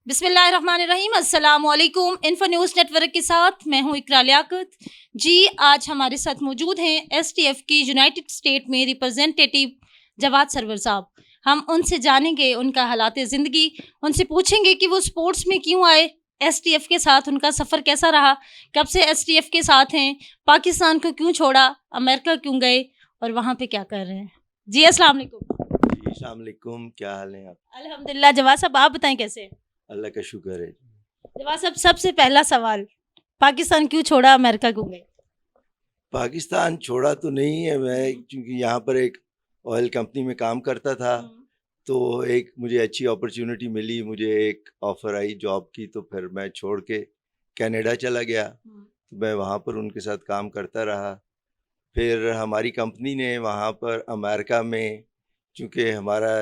बिस्मिल्लाहिर्रहमानिर्रहीम, अस्सलामुअलैकुम। Info news network के साथ मैं हूँ इकरा लियाकत जी। आज हमारे साथ मौजूद हैं एसटीएफ की यूनाइटेड स्टेट में रिप्रेजेंटेटिव जवाद सरवर साहब। हम उनसे जानेंगे उनका हालात ज़िंदगी, उनसे पूछेंगे कि वो स्पोर्ट्स में क्यों आए, एसटीएफ के साथ उनका सफ़र कैसा रहा, कब से एसटीएफ के साथ हैं, पाकिस्तान को क्यों छोड़ा, अमेरिका क्यों गए और वहाँ पे क्या कर रहे हैं। जी अस्सलाम वालेकुम। जी अस्सलाम वालेकुम, क्या हाल है आप? अल्हम्दुलिल्लाह। जवाद साहब आप बताएं कैसे हैं। अल्लाह का शुक्र है। जवाब साहब, सबसे पहला सवाल, पाकिस्तान क्यों छोड़ा, अमेरिका क्यों गए? पाकिस्तान छोड़ा तो नहीं है मैं, क्योंकि यहाँ पर एक ऑयल कंपनी में काम करता था। तो एक मुझे अच्छी अपॉर्चुनिटी मिली, मुझे एक ऑफ़र आई जॉब की, तो फिर मैं छोड़ के कनाडा चला गया। तो मैं वहाँ पर उनके साथ काम करता रहा। फिर हमारी कंपनी ने वहाँ पर अमेरिका में, चूँकि हमारा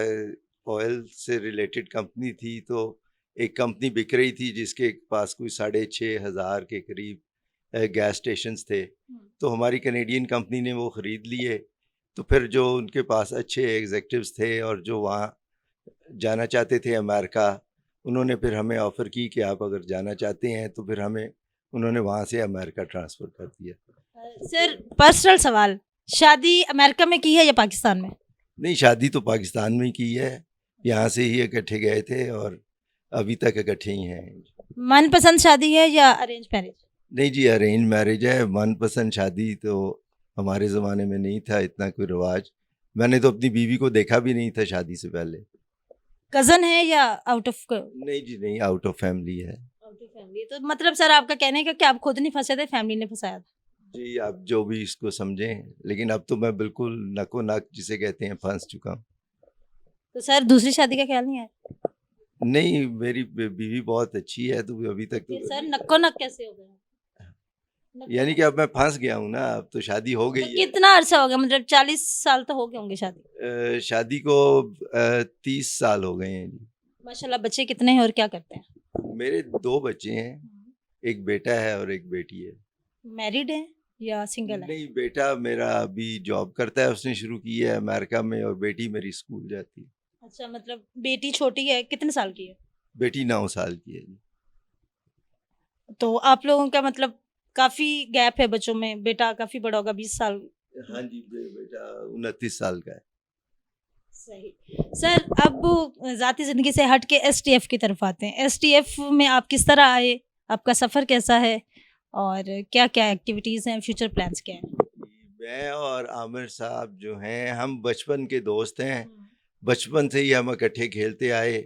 ऑयल से रिलेटेड कंपनी थी, तो एक कंपनी बिक रही थी जिसके पास कोई 6,500 के करीब गैस स्टेशंस थे। तो हमारी कनेडियन कंपनी ने वो ख़रीद लिए। तो फिर जो उनके पास अच्छे एग्जेक्टिव्स थे और जो वहाँ जाना चाहते थे अमेरिका, उन्होंने फिर हमें ऑफ़र की कि आप अगर जाना चाहते हैं, तो फिर हमें उन्होंने वहाँ से अमेरिका ट्रांसफ़र कर दिया। सर, पर्सनल सवाल, शादी अमेरिका में की है या पाकिस्तान में? नहीं, शादी तो पाकिस्तान में की है। यहाँ से ही इकट्ठे गए थे और अभी तक इकट्ठे ही हैं। मनपसंद शादी है या अरेंज मैरिज? नहीं जी, अरेंज मैरिज है। मनपसंद शादी तो हमारे ज़माने में नहीं था इतना कोई रिवाज। मैंने तो अपनी बीवी को देखा भी नहीं था शादी से पहले। कज़न है या आउट ऑफ? नहीं जी नहीं, आउट ऑफ फैमिली है। Out of family. तो मतलब सर आपका कहने का कि आप खुद नहीं फंसे थे, फैमिली ने फंसाया था। जी, आप जो भी इसको समझें, लेकिन अब तो मैं बिल्कुल नको नाक जिसे कहते हैं फंस चुका हूँ। तो सर दूसरी शादी का ख्याल नहीं आया? नहीं, मेरी बीवी बहुत अच्छी है, तो अभी तक फिर तो सर नक्को नक कैसे हो गया? यानी कि अब मैं फंस गया हूँ ना, अब तो शादी हो तो गई है। कितना अरसा हो गया, मतलब 40 साल तो हो गए होंगे शादी? शादी को 30 साल हो गए हैं जी। माशाल्लाह। बच्चे कितने हैं और क्या करते हैं? मेरे 2 बच्चे हैं, एक बेटा है और एक बेटी है। मैरिड हैं या सिंगल है? नहीं, बेटा मेरा अभी जॉब करता है, उसने शुरू की है अमेरिका में, और बेटी मेरी स्कूल जाती है। अच्छा, मतलब बेटी छोटी है, कितने साल की है? बेटी 9 साल की है जी। तो आप लोगों का मतलब काफी गैप है बच्चों में, बेटा काफी बड़ा होगा, 20 साल। हाँ जी, बेटा 29 साल का है। सही। सर अब जाती जिंदगी से हट के एसटीएफ की तरफ आते हैं। एसटीएफ में आप किस तरह आए, आपका सफर कैसा है और क्या क्या एक्टिविटीज हैं, फ्यूचर प्लान्स क्या हैं? मैं और आमिर साहब जो हैं, हम बचपन के दोस्त हैं। बचपन से ही हम इकट्ठे खेलते आए,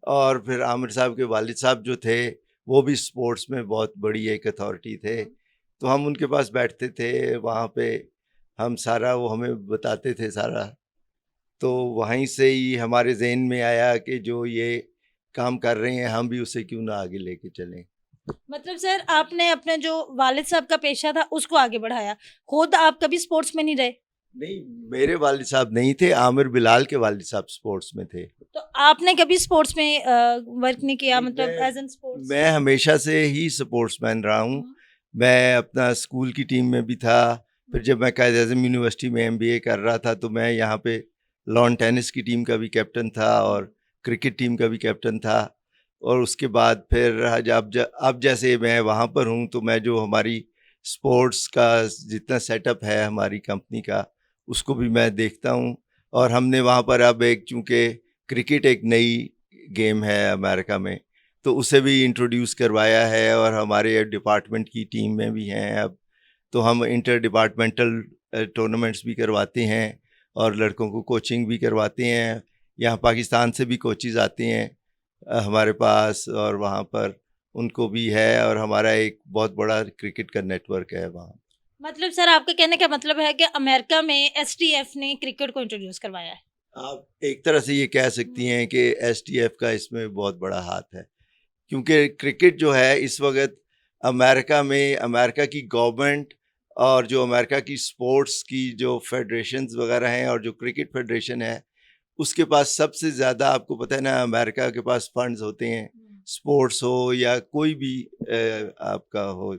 और फिर आमिर साहब के वालिद साहब जो थे, वो भी स्पोर्ट्स में बहुत बड़ी एक अथॉरिटी थे। तो हम उनके पास बैठते थे, वहाँ पे हम सारा वो हमें बताते थे सारा। तो वहीं से ही हमारे ज़हन में आया कि जो ये काम कर रहे हैं, हम भी उसे क्यों ना आगे लेके चलें। मतलब सर आपने अपने जो वालिद साहब का पेशा था उसको आगे बढ़ाया, खुद आप कभी स्पोर्ट्स में नहीं रहे? नहीं, मेरे वालिद साहब नहीं थे, आमिर बिलाल के वालिद साहब स्पोर्ट्स में थे। तो आपने कभी स्पोर्ट्स में वर्क नहीं किया, नहीं, मतलब एज एन स्पोर्ट्स? मैं हमेशा से ही स्पोर्ट्समैन रहा हूँ। मैं अपना स्कूल की टीम में भी था। फिर जब मैं कायद-ए-आज़म यूनिवर्सिटी में एमबीए कर रहा था, तो मैं यहाँ पे लॉन टेनिस की टीम का भी कैप्टन था और क्रिकेट टीम का भी कैप्टन था। और उसके बाद फिर अब जैसे मैं वहाँ पर हूँ, तो मैं जो हमारी स्पोर्ट्स का जितना सेटअप है हमारी कंपनी का, उसको भी मैं देखता हूँ। और हमने वहाँ पर अब एक, चूँकि क्रिकेट एक नई गेम है अमेरिका में, तो उसे भी इंट्रोड्यूस करवाया है, और हमारे डिपार्टमेंट की टीम में भी हैं अब। तो हम इंटर डिपार्टमेंटल टूर्नामेंट्स भी करवाते हैं और लड़कों को कोचिंग भी करवाते हैं। यहाँ पाकिस्तान से भी कोचेज़ आते हैं हमारे पास, और वहाँ पर उनको भी है, और हमारा एक बहुत बड़ा क्रिकेट का नेटवर्क है वहाँ। मतलब सर आपका कहने का मतलब है कि अमेरिका में एसटीएफ ने क्रिकेट को इंट्रोड्यूस करवाया है? आप एक तरह से ये कह सकती हैं कि एसटीएफ का इसमें बहुत बड़ा हाथ है, क्योंकि क्रिकेट जो है इस वक्त अमेरिका में, अमेरिका की गवर्नमेंट और जो अमेरिका की स्पोर्ट्स की जो फेडरेशंस वगैरह हैं, और जो क्रिकेट फेडरेशन है, उसके पास सबसे ज़्यादा, आपको पता है ना, अमेरिका के पास फंड्स होते हैं। स्पोर्ट्स हो या कोई भी आपका हो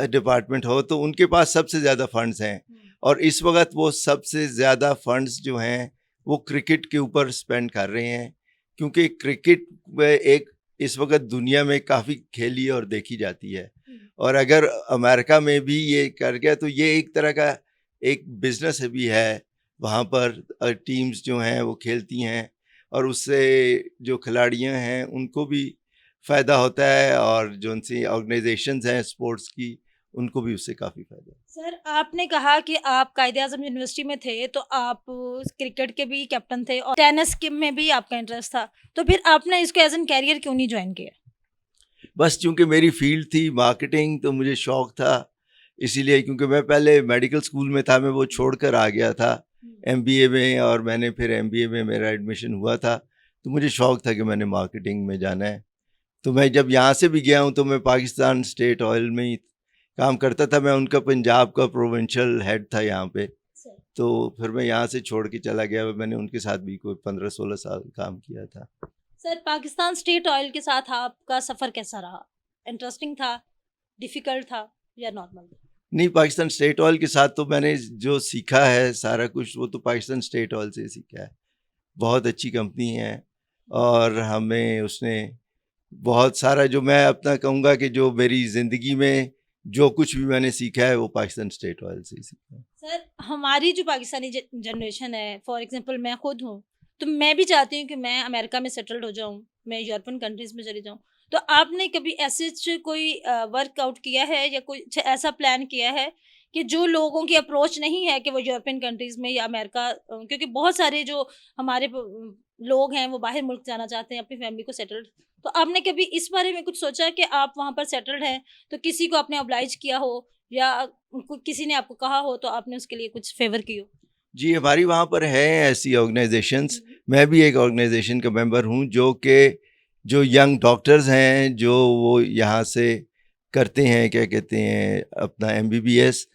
डिपार्टमेंट हो, तो उनके पास सबसे ज़्यादा फंड्स हैं। और इस वक्त वो सबसे ज़्यादा फंड्स जो हैं वो क्रिकेट के ऊपर स्पेंड कर रहे हैं, क्योंकि क्रिकेट में एक इस वक्त दुनिया में काफ़ी खेली और देखी जाती है। और अगर अमेरिका में भी ये कर गया तो ये एक तरह का एक बिजनेस भी है। वहाँ पर टीम्स जो हैं वो खेलती हैं और उससे जो खिलाड़ियाँ हैं उनको भी फ़ायदा होता है और जो उनसी ऑर्गेनाइजेशंस हैं स्पोर्ट्स की उनको भी उससे काफ़ी फ़ायदा। सर आपने कहा कि आप कायदे आजम यूनिवर्सिटी में थे तो आप क्रिकेट के भी कैप्टन थे और टेनिस के में भी आपका इंटरेस्ट था, तो फिर आपने इसको एज एन कैरियर क्यों नहीं ज्वाइन किया? बस चूंकि मेरी फील्ड थी मार्केटिंग तो मुझे शौक था, इसीलिए क्योंकि मैं पहले मेडिकल स्कूल में था, मैं वो छोड़कर आ गया था एमबीए में, और मैंने फिर एमबीए में मेरा एडमिशन हुआ था तो मुझे शौक था कि मैंने मार्केटिंग में जाना है। तो मैं जब यहाँ से भी गया हूँ तो मैं पाकिस्तान स्टेट ऑयल में ही काम करता था। मैं उनका पंजाब का प्रोविंशियल हेड था यहाँ पे। तो फिर मैं यहाँ से छोड़ के चला गया। मैंने उनके साथ भी कोई 15-16 साल काम किया था। सर पाकिस्तान स्टेट ऑयल के साथ आपका सफ़र कैसा रहा? इंटरेस्टिंग था, डिफ़िकल्ट था या नॉर्मल? नहीं, पाकिस्तान स्टेट ऑयल के साथ तो मैंने जो सीखा है सारा कुछ वो तो पाकिस्तान स्टेट ऑयल से सीखा है। बहुत अच्छी कंपनी है और हमें उसने बहुत सारा, जो मैं अपना कहूँगा कि जो मेरी ज़िंदगी में जो कुछ भी मैंने सीखा है वो पाकिस्तान स्टेट ऑयल से ही सीखा है। सर हमारी जो पाकिस्तानी जनरेशन है, फॉर एग्जांपल मैं खुद हूँ, तो मैं भी चाहती हूँ कि मैं अमेरिका में सेटल्ड हो जाऊँ, मैं यूरोपियन कंट्रीज़ में चली जाऊँ। तो आपने कभी ऐसे कोई वर्कआउट किया है या कुछ ऐसा प्लान किया है कि जो लोगों की अप्रोच नहीं है कि वो यूरोपियन कंट्रीज़ में या अमेरिका, क्योंकि बहुत सारे जो हमारे लोग हैं वो बाहर मुल्क जाना चाहते हैं अपनी फैमिली को सेटल्ड, तो आपने कभी इस बारे में कुछ सोचा कि आप वहाँ पर सेटल्ड हैं, तो किसी को आपने ऑब्लाइज किया हो या किसी ने आपको कहा हो तो आपने उसके लिए कुछ फेवर की हो? जी, हमारी वहाँ पर हैं ऐसी ऑर्गेनाइजेशंस। मैं भी एक ऑर्गेनाइजेशन का मेंबर हूँ जो कि जो यंग डॉक्टर्स हैं जो वो यहाँ से करते हैं, क्या कहते हैं, अपना एमबीबीएस।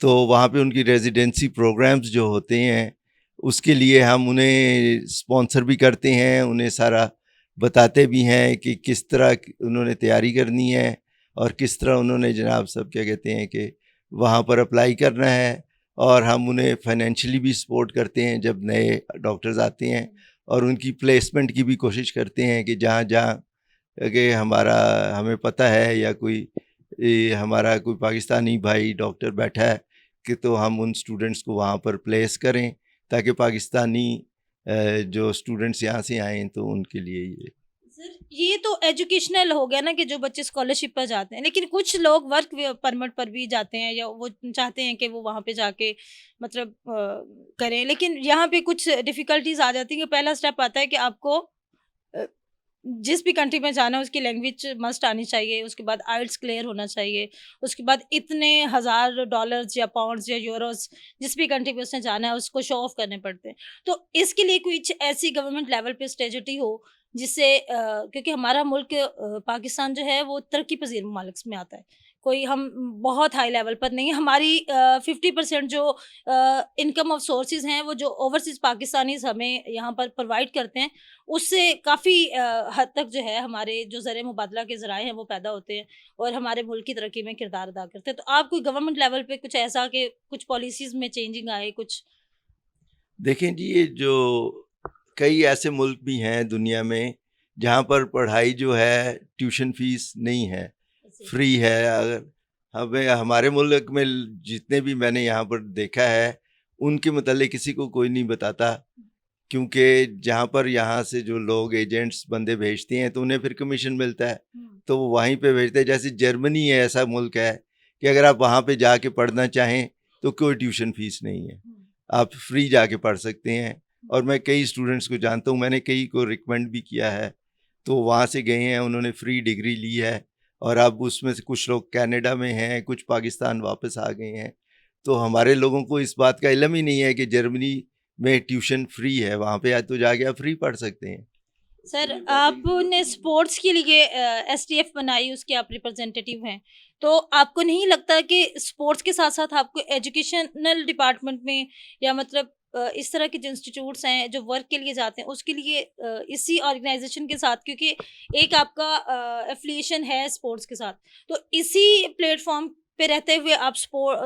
तो वहाँ पे उनकी रेजिडेंसी प्रोग्राम्स जो होते हैं उसके लिए हम उन्हें स्पॉन्सर भी करते हैं, उन्हें सारा बताते भी हैं कि किस तरह उन्होंने तैयारी करनी है और किस तरह उन्होंने जनाब सब क्या कहते हैं कि वहाँ पर अप्लाई करना है। और हम उन्हें फाइनेंशियली भी सपोर्ट करते हैं जब नए डॉक्टर्स आते हैं, और उनकी प्लेसमेंट की भी कोशिश करते हैं कि जहाँ जहाँ कि हमारा हमें पता है या कोई हमारा कोई पाकिस्तानी भाई डॉक्टर बैठा है कि तो हम उन स्टूडेंट्स को वहाँ पर प्लेस करें ताकि पाकिस्तानी जो स्टूडेंट्स यहाँ से आएँ तो उनके लिए ये। सर ये तो एजुकेशनल हो गया ना कि जो बच्चे स्कॉलरशिप पर जाते हैं, लेकिन कुछ लोग वर्क परमिट पर भी जाते हैं या वो चाहते हैं कि वो वहाँ पे जाके मतलब करें, लेकिन यहाँ पे कुछ डिफ़िकल्टीज़ आ जाती हैं। पहला स्टेप आता है कि आपको अ, जिस भी कंट्री में जाना है उसकी लैंग्वेज मस्ट आनी चाहिए, उसके बाद आइल्स क्लियर होना चाहिए, उसके बाद इतने हज़ार डॉलर्स या पाउंड्स या यूरोस जिस भी कंट्री में उसने जाना है उसको शो ऑफ करने पड़ते हैं। तो इसके लिए कुछ ऐसी गवर्नमेंट लेवल पे स्ट्रेटजी हो जिससे क्योंकि हमारा मुल्क पाकिस्तान जो है वो तरक्की पज़ीर ममालिक में आता है। कोई हम बहुत हाई लेवल पर नहीं है, हमारी 50% जो इनकम ऑफ सोर्सेज़ हैं वो जो ओवरसीज़ पाकिस्तानीज़ हमें यहाँ पर प्रोवाइड करते हैं, उससे काफ़ी हद तक जो है हमारे जो ज़र मुबादला के ज़राए हैं वो पैदा होते हैं और हमारे मुल्क की तरक्की में किरदार अदा करते हैं। तो आप कोई गवर्नमेंट लेवल पे कुछ ऐसा कि कुछ पॉलिसीज़ में चेंजिंग आए कुछ? देखें जी, ये जो कई ऐसे मुल्क भी हैं दुनिया में जहाँ पर पढ़ाई जो है ट्यूशन फीस नहीं है, ऐसे? फ्री है। अगर हमें हमारे मुल्क में जितने भी मैंने यहाँ पर देखा है उनके मतलब किसी को कोई नहीं बताता, क्योंकि जहाँ पर यहाँ से जो लोग एजेंट्स बंदे भेजते हैं तो उन्हें फिर कमीशन मिलता है, हुँ, तो वो वहीं पे भेजते हैं। जैसे जर्मनी है, ऐसा मुल्क है कि अगर आप वहाँ पे जाके पढ़ना चाहें तो कोई ट्यूशन फीस नहीं है, हुँ, आप फ्री जाके पढ़ सकते हैं। और मैं कई स्टूडेंट्स को जानता हूँ, मैंने कई को रिकमेंड भी किया है, तो वहाँ से गए हैं, उन्होंने फ्री डिग्री ली है। और अब उसमें से कुछ लोग कनाडा में हैं, कुछ पाकिस्तान वापस आ गए हैं। तो हमारे लोगों को इस बात का इल्म ही नहीं है कि जर्मनी में ट्यूशन फ्री है, वहाँ पे तो जाके आप फ्री पढ़ सकते हैं। सर आपने स्पोर्ट्स के लिए एसटीएफ बनाई, उसके आप रिप्रेजेंटेटिव हैं। तो आपको नहीं लगता कि स्पोर्ट्स के साथ-साथ आपको एजुकेशनल डिपार्टमेंट में या मतलब इस तरह के जो इंस्टीट्यूट्स हैं, जो वर्क के लिए जाते हैं, उसके लिए इसी ऑर्गेनाइज़ेशन के साथ क्योंकि एक आपका एफ़िलिएशन है स्पोर्ट्स के साथ, तो इसी प्लेटफ़ॉर्म पे रहते हुए आप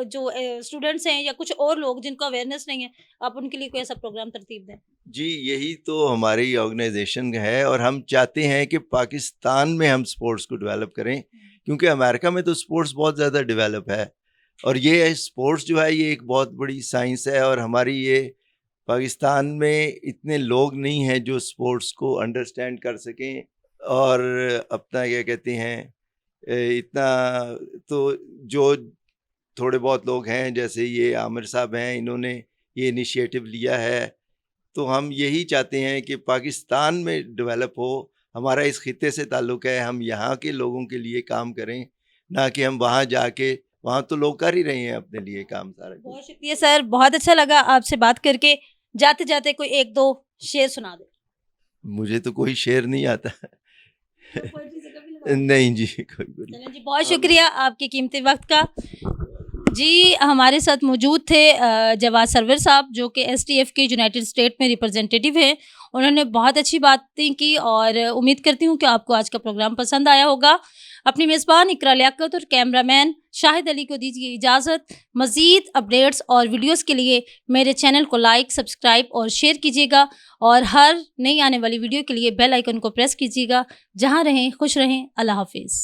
जो स्टूडेंट्स हैं या कुछ और लोग जिनको अवेयरनेस नहीं है, आप उनके लिए कोई ऐसा प्रोग्राम तरतीब दें? जी, यही तो हमारी ऑर्गेनाइजेशन है और हम चाहते हैं कि पाकिस्तान में हम स्पोर्ट्स को डेवलप करें, क्योंकि अमेरिका में तो स्पोर्ट्स बहुत ज़्यादा डेवलप है और ये स्पोर्ट्स जो है ये एक बहुत बड़ी साइंस है और हमारी ये पाकिस्तान में इतने लोग नहीं हैं जो स्पोर्ट्स को अंडरस्टैंड कर सकें और अपना क्या कहते हैं इतना तो जो थोड़े बहुत लोग हैं जैसे ये आमिर साहब हैं, इन्होंने ये इनिशिएटिव लिया है, तो हम यही चाहते हैं कि पाकिस्तान में डेवलप हो। हमारा इस खित्ते से ताल्लुक़ है, हम यहाँ के लोगों के लिए काम करें, ना कि हम वहाँ जाके, वहाँ तो लोग कर ही रहे हैं अपने लिए काम सारा कुछ। बहुत शुक्रिया सर, बहुत अच्छा लगा आपसे बात करके। जाते जाते कोई एक दो शेर सुना दे। मुझे तो कोई शेर नहीं आता। पोएट्री से कभी लगा? नहीं जी, कोई नहीं। चलें जी, बहुत शुक्रिया आपके कीमती वक्त का। जी, हमारे साथ मौजूद थे जवाद सरवर साहब, जो कि एसटीएफ के यूनाइटेड स्टेट में रिप्रेजेंटेटिव हैं। उन्होंने बहुत अच्छी बातें की और उम्मीद करती हूँ कि आपको आज का प्रोग्राम पसंद आया होगा। अपनी मेज़बान इकरा लियाकत और कैमरामैन शाहिद अली को दीजिए इजाज़त। मज़ीद अपडेट्स और वीडियोज़ के लिए मेरे चैनल को लाइक, सब्सक्राइब और शेयर कीजिएगा और हर नई आने वाली वीडियो के लिए बेल आइकन को प्रेस कीजिएगा। जहाँ रहें खुश रहें। अल्लाह हाफ़िज़।